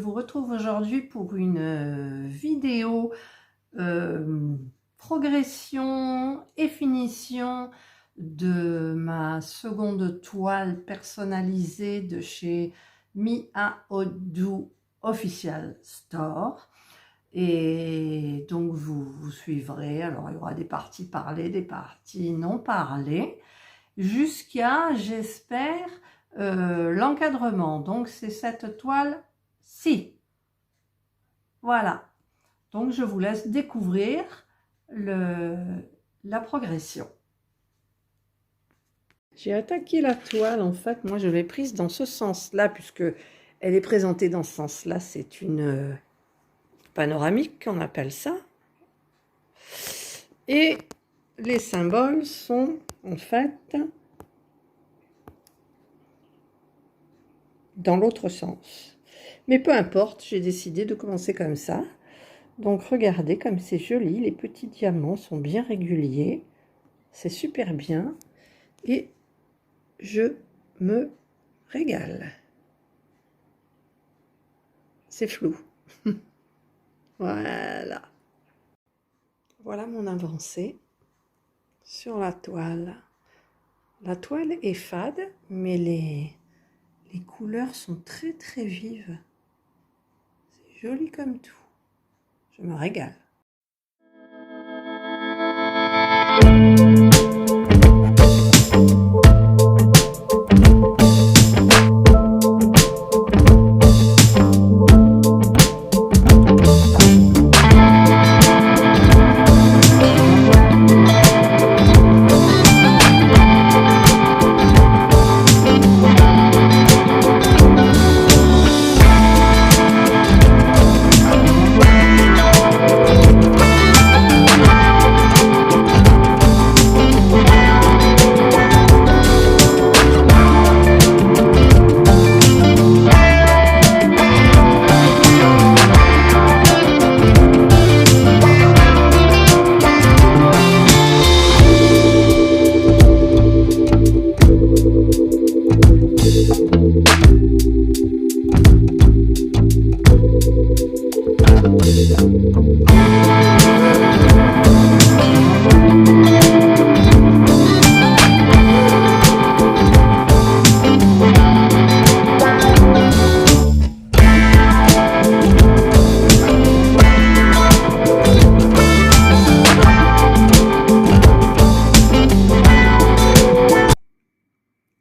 vous retrouve aujourd'hui pour une vidéo progression et finition de ma seconde toile personnalisée de chez Mia Odu Official Store. Et donc vous suivrez, alors il y aura des parties parlées, des parties non parlées, jusqu'à, j'espère, l'encadrement. Donc c'est cette toile-ci. Voilà. Donc je vous laisse découvrir la progression. J'ai attaqué la toile, en fait, moi je l'ai prise dans ce sens-là, puisque elle est présentée dans ce sens-là. C'est une panoramique qu'on appelle ça. Et les symboles sont en fait dans l'autre sens. Mais peu importe, j'ai décidé de commencer comme ça. Donc regardez comme c'est joli, les petits diamants sont bien réguliers. C'est super bien. Et je me régale. C'est flou. Voilà. Voilà mon avancée sur la toile. La toile est fade, mais les couleurs sont très très vives. C'est joli comme tout. Je me régale.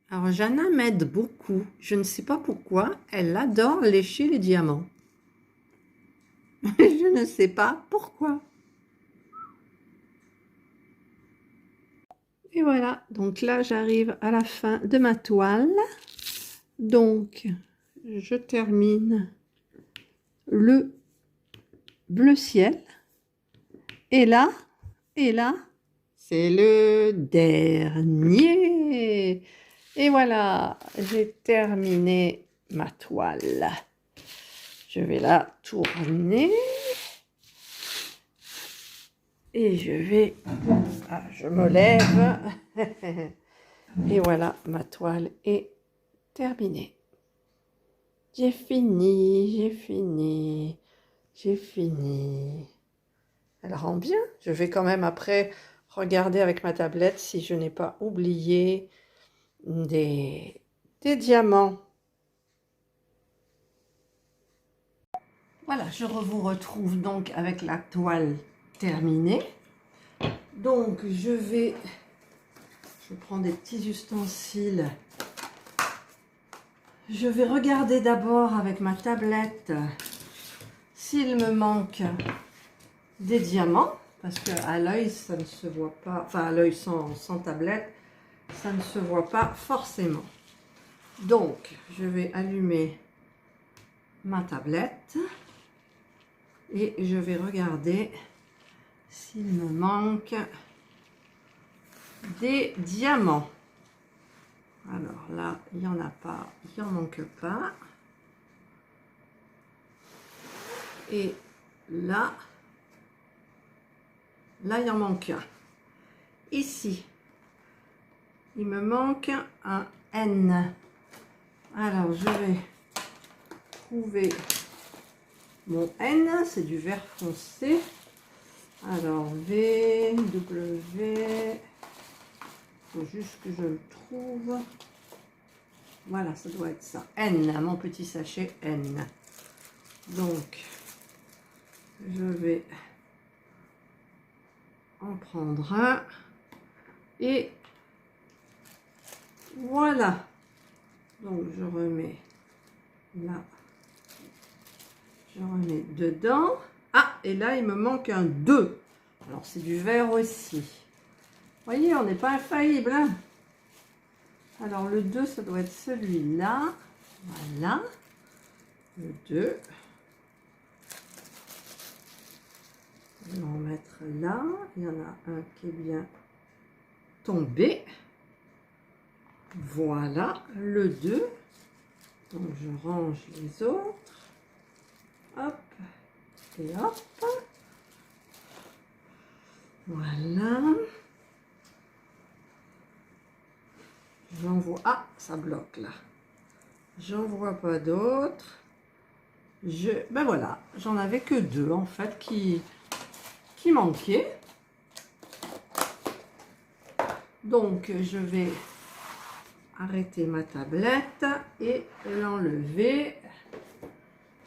Alors Jana m'aide beaucoup, je ne sais pas pourquoi, elle adore lécher les diamants. Je ne sais pas pourquoi. Et voilà, donc là j'arrive à la fin de ma toile. Donc je termine le bleu ciel. Et là, c'est le dernier. Et voilà, j'ai terminé ma toile. Je vais la tourner. Et je vais... Ah, je me lève. Et voilà, ma toile est terminée. J'ai fini, j'ai fini, j'ai fini. Elle rend bien. Je vais quand même après regarder avec ma tablette si je n'ai pas oublié des diamants. Voilà, je vous retrouve donc avec la toile terminée. Donc je prends des petits ustensiles. Je vais regarder d'abord avec ma tablette s'il me manque des diamants, parce qu'à l'œil ça ne se voit pas, enfin à l'œil sans tablette, ça ne se voit pas forcément. Donc je vais allumer ma tablette et je vais regarder s'il me manque des diamants. Alors là, il n'y en a pas, il n'en manque pas. Et là, il en manque un. Ici, il me manque un N. Alors, je vais trouver Mon N, c'est du vert foncé. Alors, V, W, faut juste que je le trouve. Voilà, ça doit être ça. N, mon petit sachet N. Donc, je vais en prendre un. Et voilà. Donc, je remets là. Je remets dedans. Ah, et là, il me manque un 2. Alors, c'est du vert aussi. Vous voyez, on n'est pas infaillible, hein? Alors, le 2, ça doit être celui-là. Voilà. Le 2. Je vais en mettre là. Il y en a un qui est bien tombé. Voilà, le 2. Donc, je range les autres. Hop. Et hop. Voilà. J'en vois... Ah, ça bloque là. J'en vois pas d'autres. Ben voilà, j'en avais que 2 en fait qui manquaient. Donc, je vais arrêter ma tablette et l'enlever.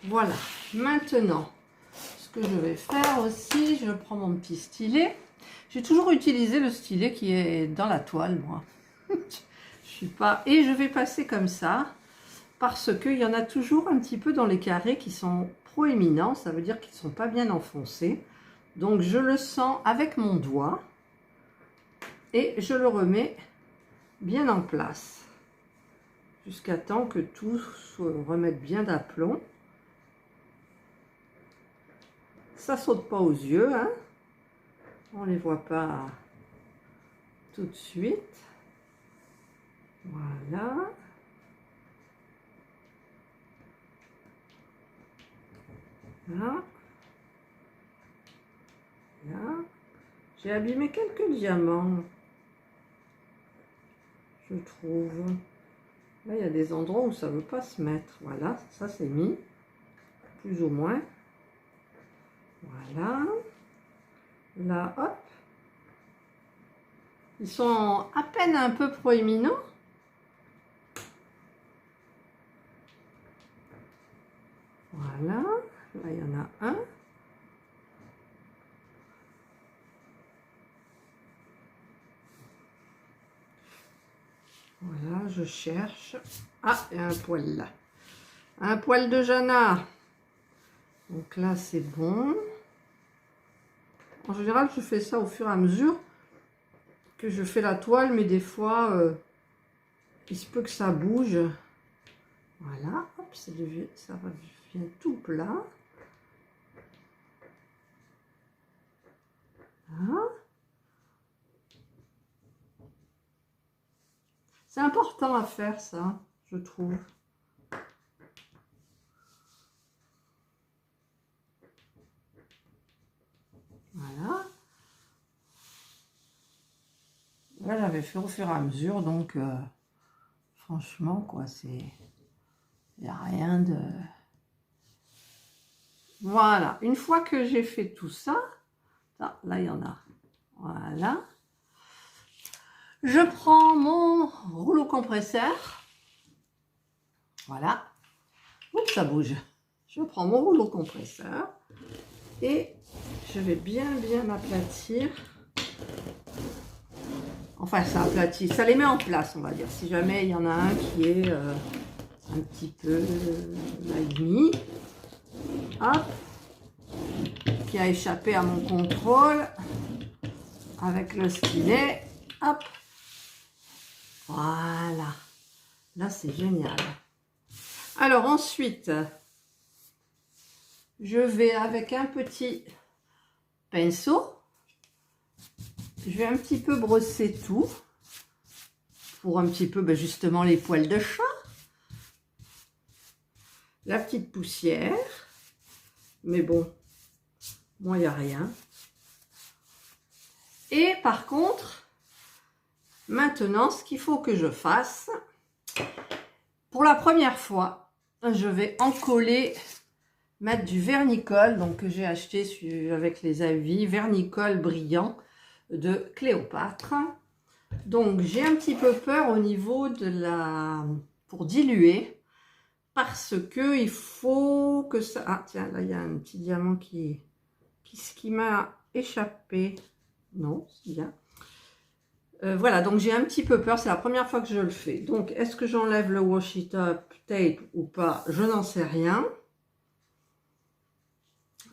Voilà. Maintenant, ce que je vais faire aussi, je prends mon petit stylet. J'ai toujours utilisé le stylet qui est dans la toile, moi. Je suis pas... Et je vais passer comme ça, parce qu'il y en a toujours un petit peu dans les carrés qui sont proéminents, ça veut dire qu'ils ne sont pas bien enfoncés. Donc je le sens avec mon doigt et je le remets bien en place, jusqu'à temps que tout se remette bien d'aplomb. Ça saute pas aux yeux, hein. On les voit pas tout de suite. Voilà. Là. Là. J'ai abîmé quelques diamants, je trouve. Là, il y a des endroits où ça ne veut pas se mettre. Voilà, ça c'est mis, plus ou moins. Voilà. Là, hop. Ils sont à peine un peu proéminents. Voilà. Là, il y en a un. Voilà, je cherche. Ah, il y a un poil là. Un poil de Jana. Donc là, c'est bon. En général, je fais ça au fur et à mesure que je fais la toile, mais des fois, il se peut que ça bouge. Voilà, hop, ça devient tout plat. Voilà. C'est important à faire ça, je trouve. Voilà. Là, j'avais fait au fur et à mesure, donc franchement, quoi, c'est... Il n'y a rien de... Voilà. Une fois que j'ai fait tout ça, là, il y en a. Voilà. Je prends mon rouleau compresseur. Voilà. Oups, ça bouge. Je prends mon rouleau compresseur et je vais bien m'aplatir. Enfin, ça aplatit, ça les met en place, on va dire. Si jamais il y en a un qui est un petit peu mal mis, hop, qui a échappé à mon contrôle avec le stylet, hop, voilà. Là, c'est génial. Alors ensuite, je vais avec un petit pinceau, je vais un petit peu brosser tout pour un petit peu justement les poils de chat, la petite poussière, mais bon, moi il n'y a rien. Et par contre, maintenant ce qu'il faut que je fasse, pour la première fois, je vais encoller mettre du vernicole, donc que j'ai acheté avec les avis, vernicole brillant de Cléopâtre. Donc j'ai un petit peu peur au niveau de la... pour diluer, parce que il faut que ça... Ah tiens, là il y a un petit diamant qui m'a échappé. Non, c'est bien. Voilà, donc j'ai un petit peu peur, c'est la première fois que je le fais. Donc, est-ce que j'enlève le washi tape ou pas? Je n'en sais rien.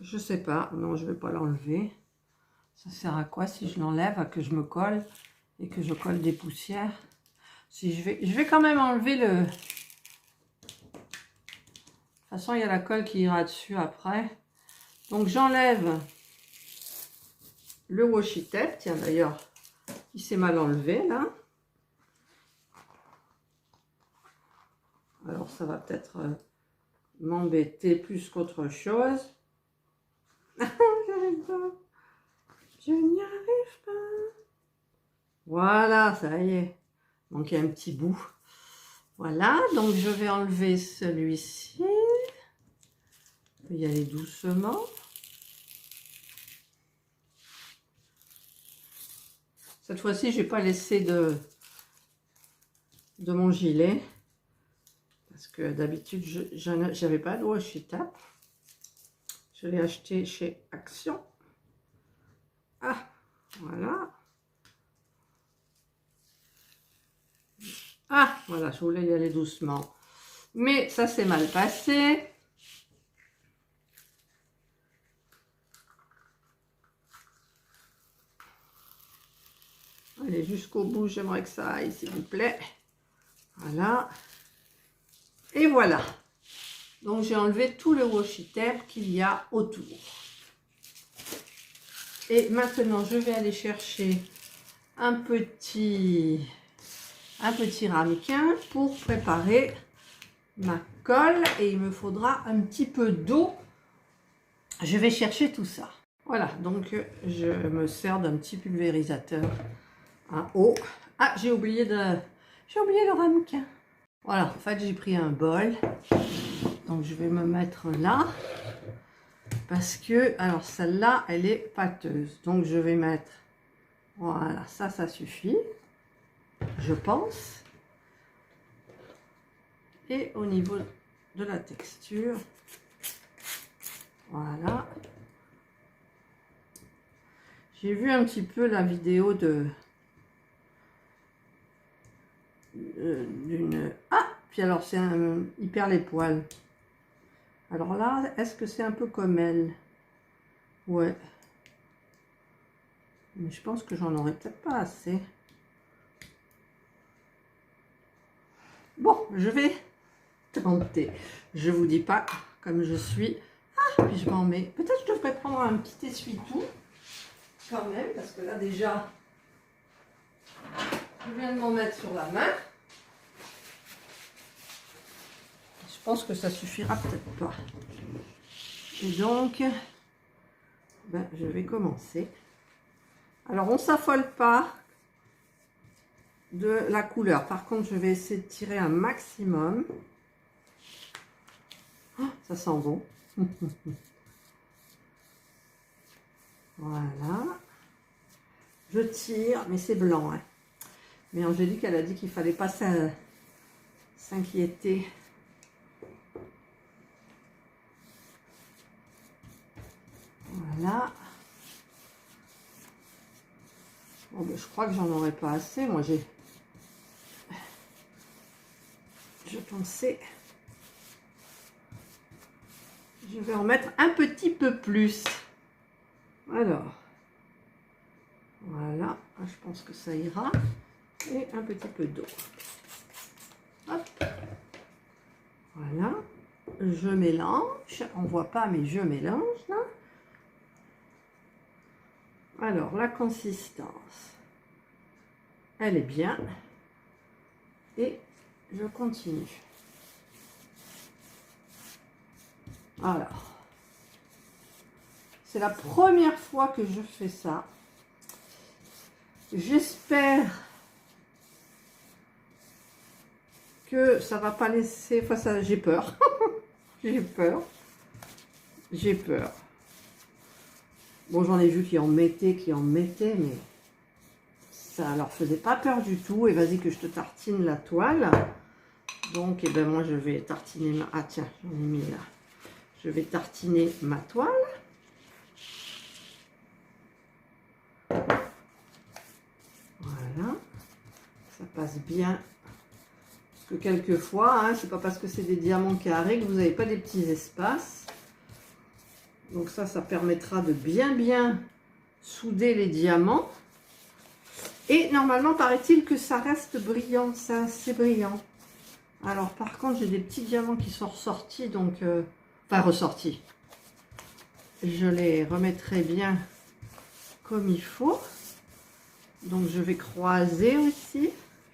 Je sais pas, non, je vais pas l'enlever. Ça sert à quoi si je l'enlève, à que je me colle et que je colle des poussières? Si je vais quand même enlever le... De toute façon, il y a la colle qui ira dessus après. Donc, j'enlève le washi tape. Tiens, d'ailleurs, il s'est mal enlevé, là. Alors, ça va peut-être m'embêter plus qu'autre chose. J'arrive pas. Je n'y arrive pas. Voilà, ça y est. Donc, il y a un petit bout. Voilà, donc je vais enlever celui-ci. On peut y aller doucement. Cette fois-ci, je n'ai pas laissé de mon gilet. Parce que d'habitude, je n'avais pas de washi tape. Je l'ai acheté chez Action. Ah, voilà. Ah, voilà, je voulais y aller doucement. Mais ça s'est mal passé. Allez, jusqu'au bout, j'aimerais que ça aille, s'il vous plaît. Voilà. Et voilà. Donc, j'ai enlevé tout le washi tape qu'il y a autour. Et maintenant, je vais aller chercher un petit ramequin pour préparer ma colle. Et il me faudra un petit peu d'eau. Je vais chercher tout ça. Voilà, donc je me sers d'un petit pulvérisateur à eau. Ah, j'ai oublié le ramequin. Voilà, en fait, j'ai pris un bol. Donc, je vais me mettre là. Parce que, alors, celle-là, elle est pâteuse. Donc, je vais mettre... Voilà, ça suffit. Je pense. Et au niveau de la texture, voilà. J'ai vu un petit peu la vidéo d'une... Ah, puis alors, il perd les poils. Alors là, est-ce que c'est un peu comme elle? Ouais. Mais je pense que j'en aurais peut-être pas assez. Bon, je vais tenter. Je vous dis pas comme je suis. Ah, puis je m'en mets. Peut-être que je devrais prendre un petit essuie-tout. Quand même, parce que là déjà, je viens de m'en mettre sur la main. Je pense que ça suffira peut-être pas. Et donc, ben, je vais commencer. Alors, on ne s'affole pas de la couleur. Par contre, je vais essayer de tirer un maximum. Oh, ça sent bon. Voilà. Je tire, mais c'est blanc. Hein. Mais Angélique, elle a dit qu'il ne fallait pas s'inquiéter. Voilà. Bon, ben, je crois que j'en aurais pas assez. Moi, je pensais... Je vais en mettre un petit peu plus. Alors, voilà, je pense que ça ira. Et un petit peu d'eau. Hop. Voilà. Je mélange. On ne voit pas, mais je mélange là. Alors, la consistance, elle est bien. Et je continue. Alors, c'est la première fois que je fais ça. J'espère que ça va pas laisser... Enfin, ça, j'ai peur. J'ai peur. j'ai peur. Bon, j'en ai vu qui en mettaient, mais ça leur faisait pas peur du tout. Et vas-y que je te tartine la toile. Donc, eh ben moi, je vais tartiner ma... Ah tiens, j'en ai mis là. Je vais tartiner ma toile. Voilà. Ça passe bien. Parce que quelquefois, hein, c'est pas parce que c'est des diamants carrés que vous n'avez pas des petits espaces. Donc ça permettra de bien souder les diamants. Et normalement, paraît-il que ça reste brillant, ça, assez brillant. Alors par contre, j'ai des petits diamants qui sont ressortis, donc... enfin, ressortis. Je les remettrai bien comme il faut. Donc je vais croiser aussi.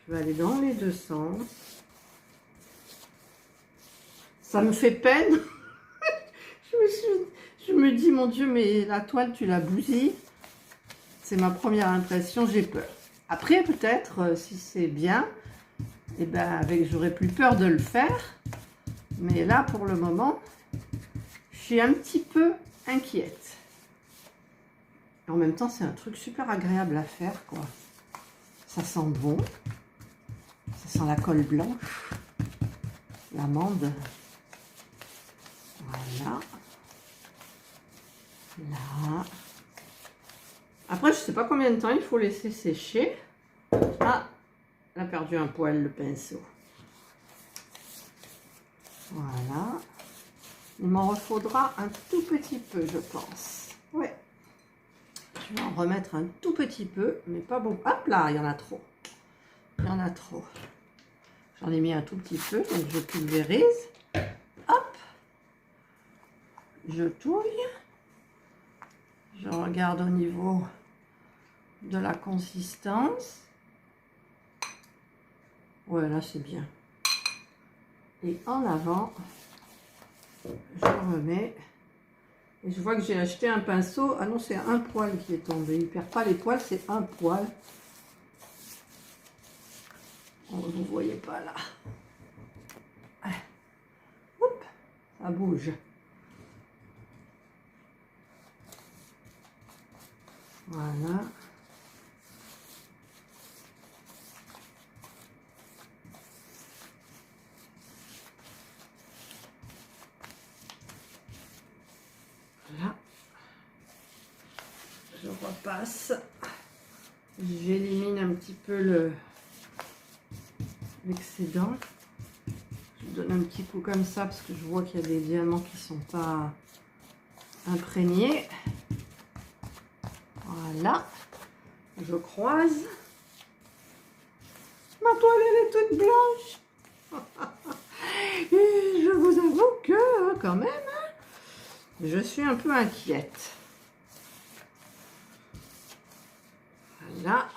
Je vais aller dans les deux sens. Ça me fait peine. Je me dis, mon Dieu, mais la toile, tu la bousilles. C'est ma première impression, j'ai peur. Après, peut-être, si c'est bien, eh ben, j'aurais plus peur de le faire. Mais là, pour le moment, je suis un petit peu inquiète. Et en même temps, c'est un truc super agréable à faire, quoi. Ça sent bon. Ça sent la colle blanche. L'amande. Voilà. Là. Après, je ne sais pas combien de temps il faut laisser sécher. Ah, elle a perdu un poil, le pinceau. Voilà. Il m'en refaudra un tout petit peu, je pense. Ouais. Je vais en remettre un tout petit peu, mais pas beaucoup. Hop là, il y en a trop. Il y en a trop. J'en ai mis un tout petit peu, donc je pulvérise. Hop. Je touille. Je regarde au niveau de la consistance. Ouais, là c'est bien. Et en avant, je remets. Et je vois que j'ai acheté un pinceau. Ah non, c'est un poil qui est tombé. Il ne perd pas les poils, c'est un poil. Oh, vous ne voyez pas là. Oups, ça bouge. Voilà. Voilà. Je repasse. J'élimine un petit peu l'excédent. Je donne un petit coup comme ça parce que je vois qu'il y a des diamants qui ne sont pas imprégnés. Voilà. Je croise. Ma toile, elle est toute blanche. Et je vous avoue que, quand même, je suis un peu inquiète. Voilà.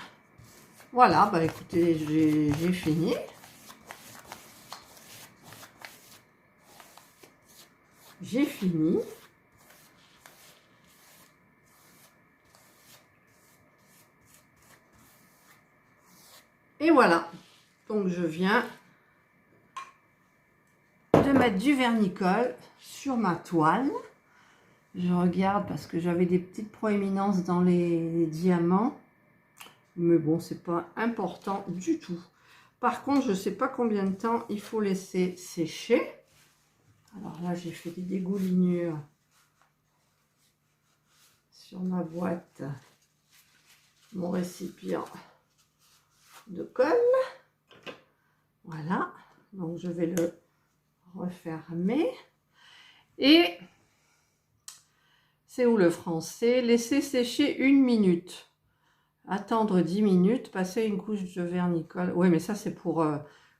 Voilà, bah écoutez, j'ai fini. J'ai fini. Et voilà. Donc je viens de mettre du vernicole sur ma toile. Je regarde parce que j'avais des petites proéminences dans les diamants. Mais bon, c'est pas important du tout. Par contre, je ne sais pas combien de temps il faut laisser sécher. Alors là, j'ai fait des dégoulinures sur ma boîte, mon récipient de colle. Voilà. Donc, je vais le refermer. Et c'est où le français? Laisser sécher 1 minute. Attendre 10 minutes, passer une couche de vernicole. Oui, mais ça, c'est pour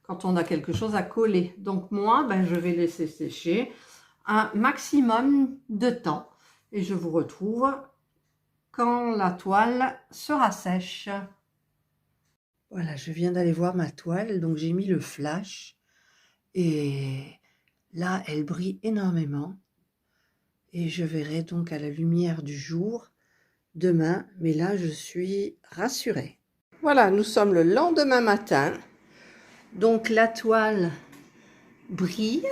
quand on a quelque chose à coller. Donc, moi, ben, je vais laisser sécher un maximum de temps. Et je vous retrouve quand la toile sera sèche. Voilà, je viens d'aller voir ma toile. Donc, j'ai mis le flash. Et là, elle brille énormément. Et je verrai donc à la lumière du jour demain, mais là je suis rassurée. Voilà, nous sommes le lendemain matin, donc la toile brille.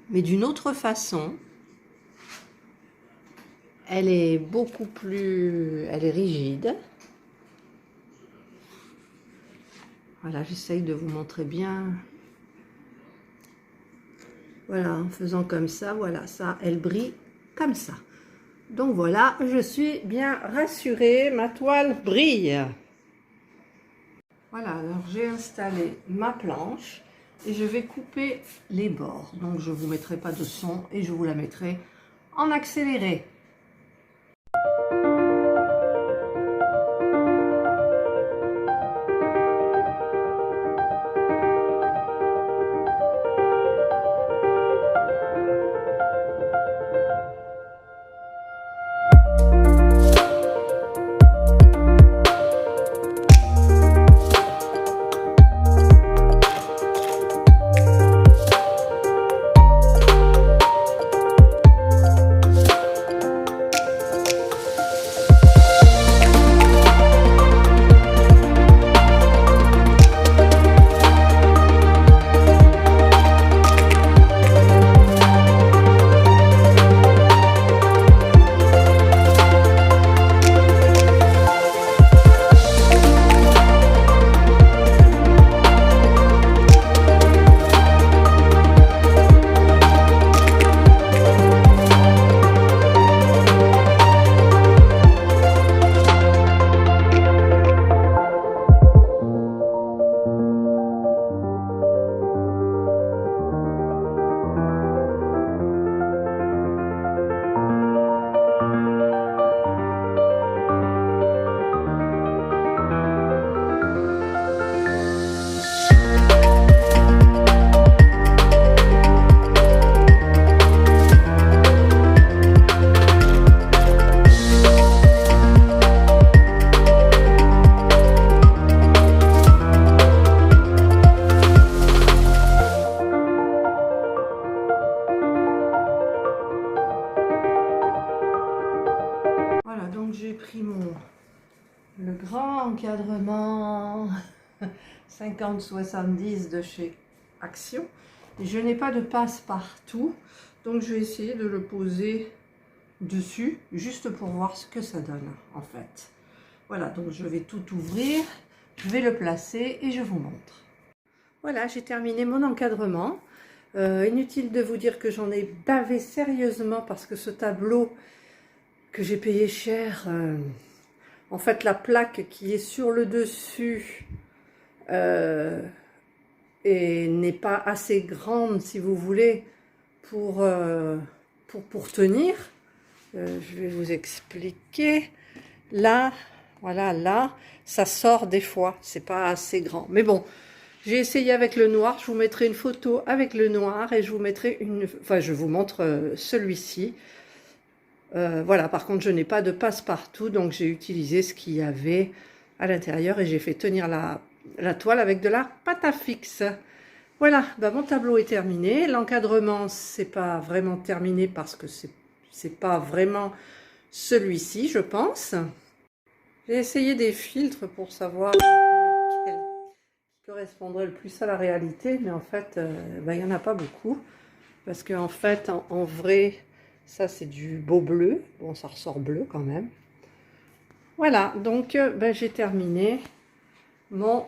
mais d'une autre façon. Elle est beaucoup plus... Elle est rigide. Voilà, j'essaye de vous montrer bien. Voilà, en faisant comme ça, voilà, ça, elle brille comme ça. Donc voilà, je suis bien rassurée, ma toile brille. Voilà, alors j'ai installé ma planche et je vais couper les bords. Donc je ne vous mettrai pas de son et je vous la mettrai en accéléré. Voilà, donc j'ai pris le grand encadrement 50-70 de chez Action. Et je n'ai pas de passe-partout, donc je vais essayer de le poser dessus, juste pour voir ce que ça donne, en fait. Voilà, donc je vais tout ouvrir, je vais le placer et je vous montre. Voilà, j'ai terminé mon encadrement. Inutile de vous dire que j'en ai bavé sérieusement parce que ce tableau que j'ai payé cher, en fait la plaque qui est sur le dessus n'est pas assez grande, si vous voulez, pour tenir. Je vais vous expliquer. Là, voilà, là, ça sort des fois, c'est pas assez grand. Mais bon, j'ai essayé avec le noir, je vous mettrai une photo avec le noir et je vous mettrai enfin je vous montre celui-ci. Voilà, par contre je n'ai pas de passe-partout, donc j'ai utilisé ce qu'il y avait à l'intérieur et j'ai fait tenir la toile avec de la pâte à fixe. Voilà, bah, mon tableau est terminé. L'encadrement, c'est pas vraiment terminé parce que c'est pas vraiment celui-ci, je pense. J'ai essayé des filtres pour savoir lequel correspondrait le plus à la réalité, mais en fait, bah, il n'y en a pas beaucoup. Parce qu'en fait, en vrai, ça c'est du beau bleu. Bon, ça ressort bleu quand même. Voilà, donc ben, j'ai terminé mon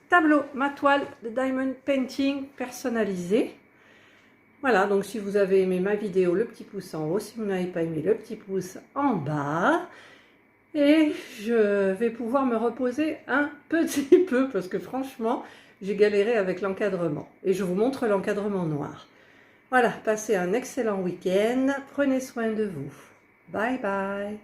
tableau, ma toile de diamond painting personnalisée. Voilà, donc si vous avez aimé ma vidéo, le petit pouce en haut. Si vous n'avez pas aimé, le petit pouce en bas. Et je vais pouvoir me reposer un petit peu parce que franchement, j'ai galéré avec l'encadrement. Et je vous montre l'encadrement noir. Voilà, passez un excellent week-end. Prenez soin de vous. Bye bye.